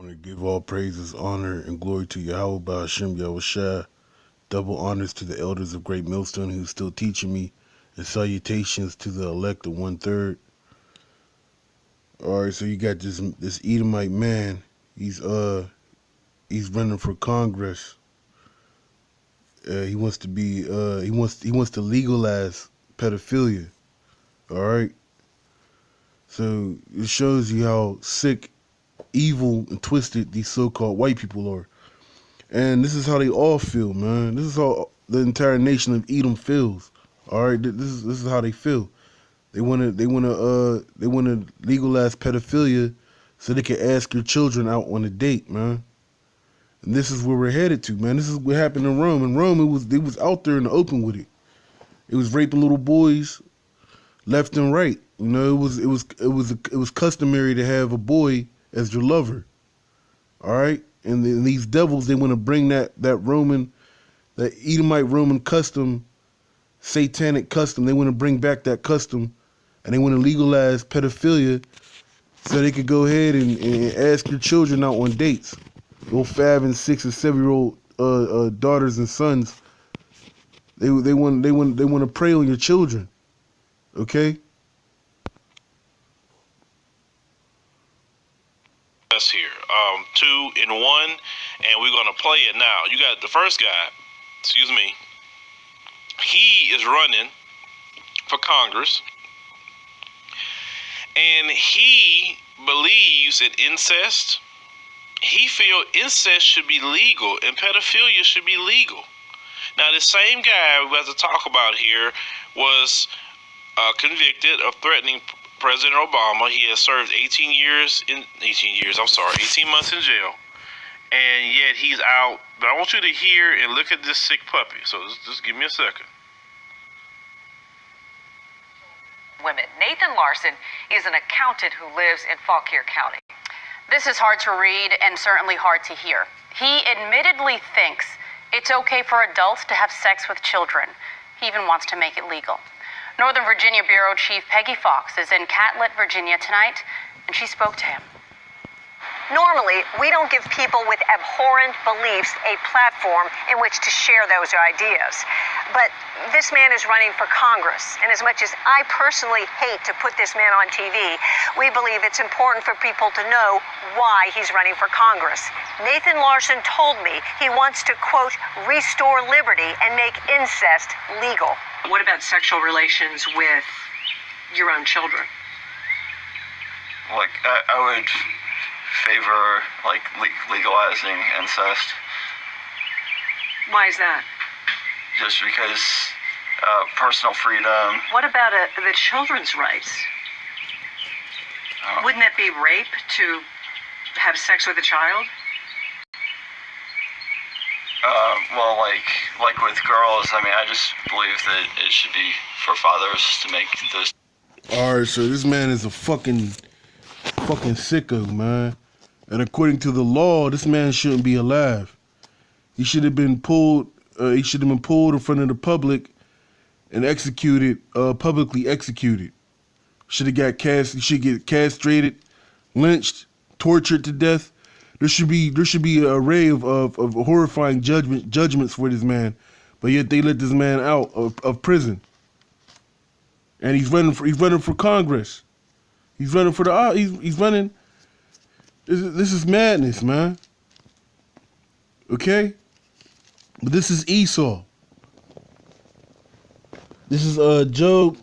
want to give all praises, honor, and glory to Yahweh Ba'Hashem Yahushua. Double honors to the elders of Great Millstone who's still teaching me, and salutations to the elect of 1/3. All right, so you got this Edomite man. He's running for Congress. He wants to be he wants to legalize pedophilia. All right, so it shows you how sick, evil, and twisted these so-called white people are. And this is how they all feel, man. This is how the entire nation of Edom feels. All right, this is how they feel. They wanna legalize pedophilia so they can ask your children out on a date, man. And this is where we're headed to, man. This is what happened in Rome. In Rome, they was out there in the open with it. It was raping little boys left and right. You know, it was customary to have a boy as your lover. All right, and these devils, they want to bring that Edomite Roman custom, satanic custom. They want to bring back that custom, and they want to legalize pedophilia so they could go ahead and ask your children out on dates. Little 5 and 6 and 7-year-old daughters and sons. They want to prey on your children. Okay. Us here, 2 in 1, and we're gonna play it now. You got the first guy. Excuse me. He is running for Congress, and he believes in incest. He feels incest should be legal and pedophilia should be legal. Now, the same guy we have to talk about here was convicted of threatening President Obama. He has served 18 months in jail, and yet he's out. But I want you to hear and look at this sick puppy. So just give me a second. Women. Nathan Larson is an accountant who lives in Fauquier County. This is hard to read and certainly hard to hear. He admittedly thinks it's okay for adults to have sex with children. He even wants to make it legal. Northern Virginia Bureau Chief Peggy Fox is in Catlett, Virginia tonight, and she spoke to him. Normally, we don't give people with abhorrent beliefs a platform in which to share those ideas. But this man is running for Congress, and as much as I personally hate to put this man on TV, we believe it's important for people to know why he's running for Congress. Nathan Larson told me he wants to, quote, restore liberty and make incest legal. What about sexual relations with your own children? Like, I would favor, like, legalizing incest. Why is that? Just because personal freedom. What about the children's rights? Wouldn't that be rape to have sex with a child? Well, like with girls, I mean, I just believe that it should be for fathers to make those. All right, so this man is a fucking sicko, man. And according to the law, this man shouldn't be alive. He should have been pulled. He should have been pulled in front of the public and executed, publicly executed. Should have got He should get castrated, lynched, tortured to death. There should be an array of horrifying judgments for this man, but yet they let this man out of prison. And he's running for Congress. He's running for he's running. This is madness, man. Okay? But this is Esau. This is Job.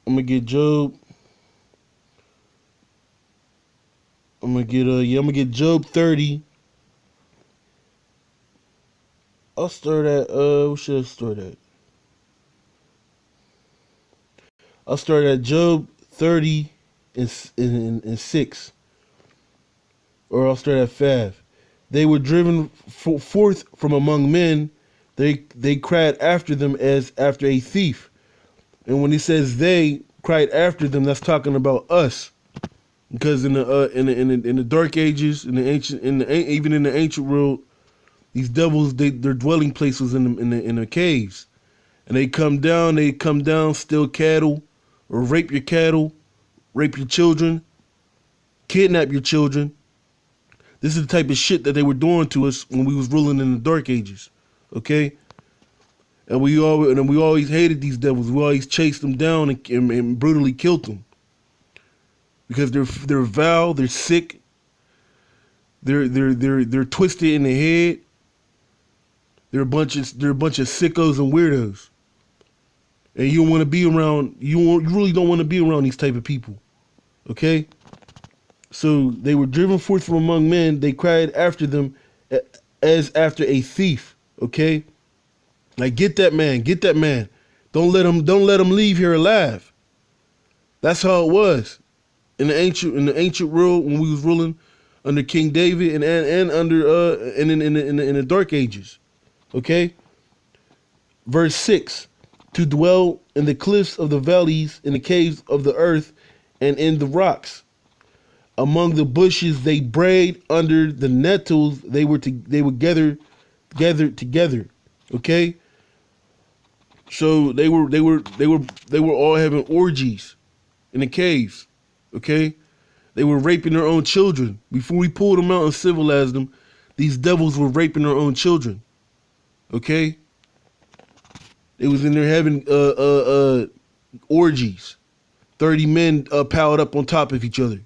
I'm gonna get Job. I'm gonna get Job 30. I'll start at what should I start at? I'll start at Job 30 and 6. Or I'll start at 5. They were driven forth from among men. They cried after them as after a thief. And when he says they cried after them, that's talking about us. Because in the dark ages, even in the ancient world, these devils, their dwelling place was in the caves, and they come down, steal cattle, or rape your cattle, rape your children, kidnap your children. This is the type of shit that they were doing to us when we was ruling in the Dark Ages. Okay? And we always hated these devils. We always chased them down and brutally killed them. Because they're vile, they're sick, they're twisted in the head. They're a bunch of sickos and weirdos. And you don't want to be around. You really don't want to be around these type of people. Okay. So they were driven forth from among men. They cried after them as after a thief. Okay. Like, get that man. Don't let him leave here alive. That's how it was in the ancient world when we was ruling under King David and under in the Dark Ages. Okay. Verse 6. To dwell in the cliffs of the valleys, in the caves of the earth, and in the rocks. Among the bushes they brayed, under the nettles they were gathered together. Okay? So they were all having orgies in the caves. Okay? They were raping their own children. Before we pulled them out and civilized them, these devils were raping their own children. Okay? They was in there having orgies. 30 men piled up on top of each other.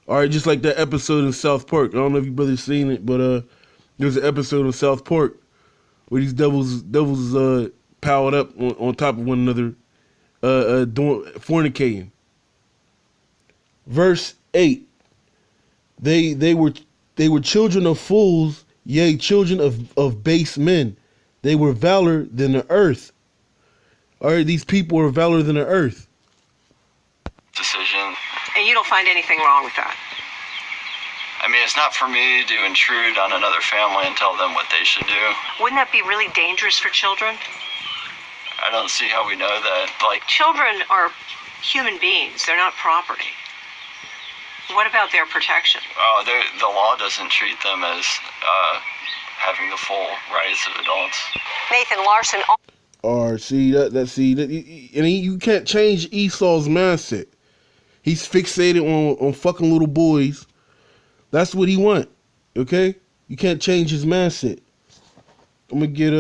All right, just like that episode in South Park. I don't know if you brothers seen it, but there's an episode in South Park where these devils piled up on top of one another, fornicating. Verse 8. They were children of fools, yea, children of base men. They were valor than the earth. All right, these people are valor than the earth. Decision. And you don't find anything wrong with that? I mean, it's not for me to intrude on another family and tell them what they should do. Wouldn't that be really dangerous for children? I don't see how we know that. Like, Children are human beings. They're not property. What about their protection? the law doesn't treat them as having the full rights of adults. Nathan Larson. Or you can't change Esau's mindset. He's fixated on fucking little boys. That's what he want. Okay? You can't change his mindset. I'm gonna get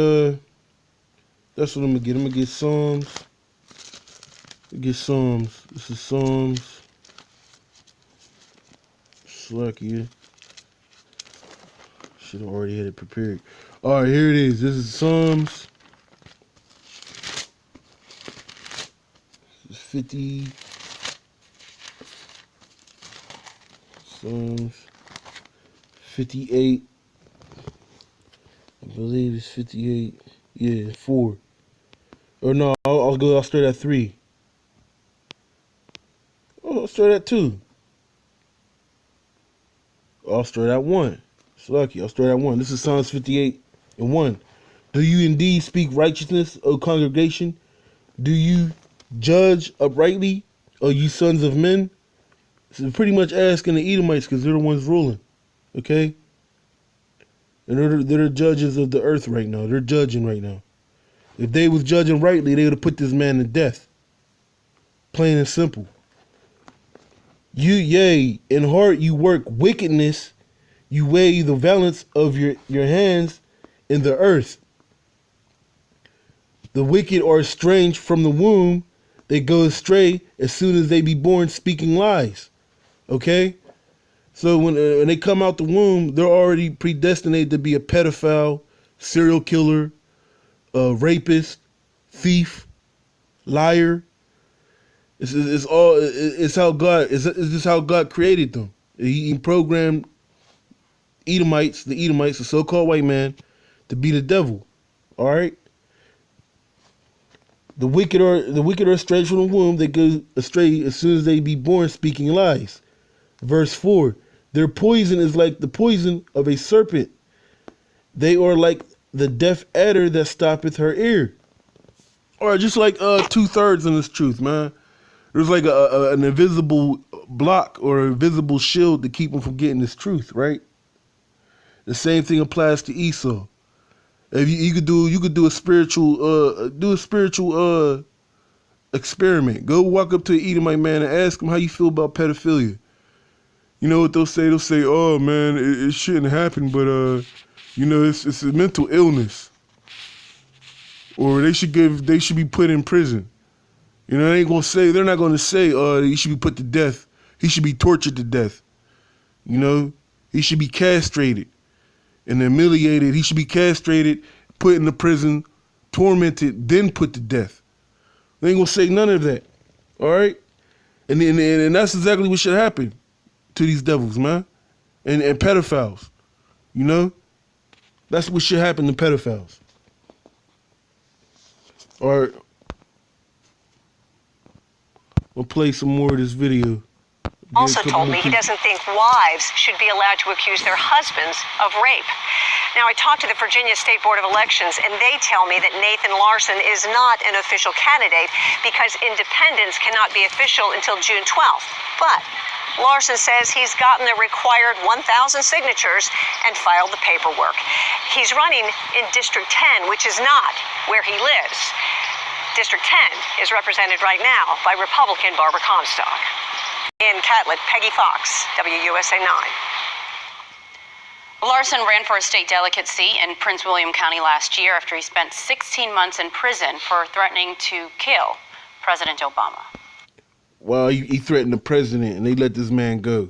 that's what I'm gonna get. I'm gonna get Psalms. This is Psalms. Slacky. Should have already had it prepared. All right, here it is. This is Psalms. This is 50. Psalms 58. I believe it's 58. Yeah, 4. Or no, I'll start at 3. Oh, I'll start at 2. I'll start at 1. It's lucky. I'll start at 1. This is Psalms 58 and 1. Do you indeed speak righteousness, O congregation? Do you judge uprightly, O you sons of men? This is pretty much asking the Edomites because they're the ones ruling. Okay? And they're the judges of the earth right now. They're judging right now. If they was judging rightly, they would have put this man to death. Plain and simple. You, yea, in heart you work wickedness. You weigh the balance of your hands in the earth. The wicked are estranged from the womb. They go astray as soon as they be born, speaking lies. Okay? So when they come out the womb, they're already predestinated to be a pedophile, serial killer, rapist, thief, liar. It's how God is how God created them. He programmed the Edomites, the so-called white man, to be the devil. All right. The wicked are astray from the womb. They go astray as soon as they be born, speaking lies. Verse 4. Their poison is like the poison of a serpent. They are like the deaf adder that stoppeth her ear. Or just like 2/3 in this truth, man. There's like an invisible block or invisible shield to keep them from getting this truth, right? The same thing applies to Esau. If you could do a spiritual experiment. Go walk up to an Edomite man and ask him how you feel about pedophilia. You know what they'll say? They'll say, "Oh man, it shouldn't happen," but you know, it's a mental illness, or they should be put in prison. You know, they're not gonna say, he should be put to death. He should be tortured to death. You know, he should be castrated and humiliated. He should be castrated, put in the prison, tormented, then put to death. They ain't gonna say none of that. All right, and that's exactly what should happen to these devils, man, and pedophiles. You know, that's what should happen to pedophiles. All right, I'll play some more of this video. Also told me he doesn't think wives should be allowed to accuse their husbands of rape. Now, I talked to the Virginia State Board of Elections, and they tell me that Nathan Larson is not an official candidate because independents cannot be official until June 12th. But Larson says he's gotten the required 1,000 signatures and filed the paperwork. He's running in District 10, which is not where he lives. District 10 is represented right now by Republican Barbara Comstock. In Catlett, Peggy Fox, WUSA 9. Larson ran for a state delegate seat in Prince William County last year after he spent 16 months in prison for threatening to kill President Obama. Well, he threatened the president, and they let this man go.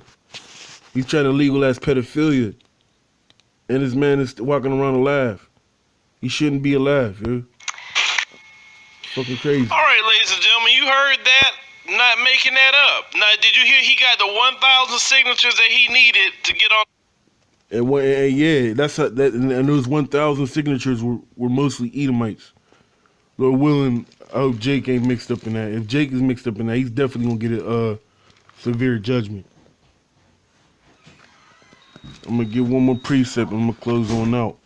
He's trying to legalize pedophilia, and this man is walking around alive. He shouldn't be alive, yo. Fucking crazy. All right, ladies and gentlemen, you heard that? Not making that up. Now, did you hear he got the 1,000 signatures that he needed to get on? And yeah, and those 1,000 signatures were mostly Edomites. Lord willing, I hope Jake ain't mixed up in that. If Jake is mixed up in that, he's definitely gonna get a severe judgment. I'm gonna give one more precept and I'm gonna close on out.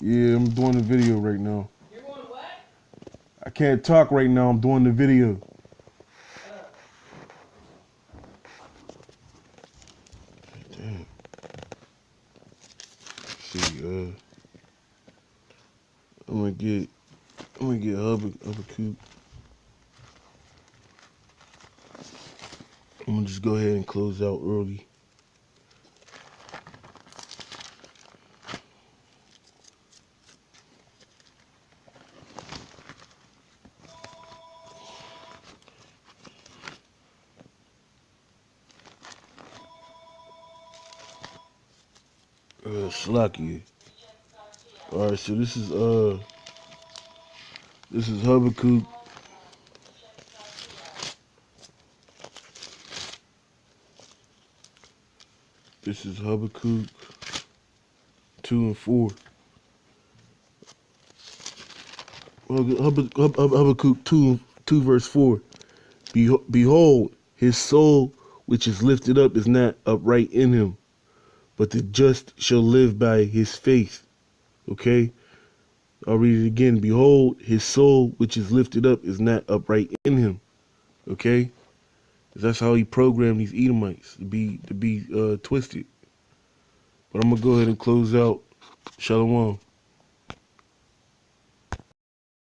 Yeah, I'm doing the video right now. You're doing what? I can't talk right now. I'm doing the video. Damn. Let's see, I'm gonna get Hubba I'm gonna just go ahead and close out early. Slacky. Alright, so this is Habakkuk. This is Habakkuk 2 and 4. Habakkuk 2 verse 4. Behold, his soul which is lifted up is not upright in him, but the just shall live by his faith. Okay? I'll read it again. Behold, his soul which is lifted up is not upright in him. Okay? That's how he programmed these Edomites to be twisted. But I'm gonna go ahead and close out. Shalom.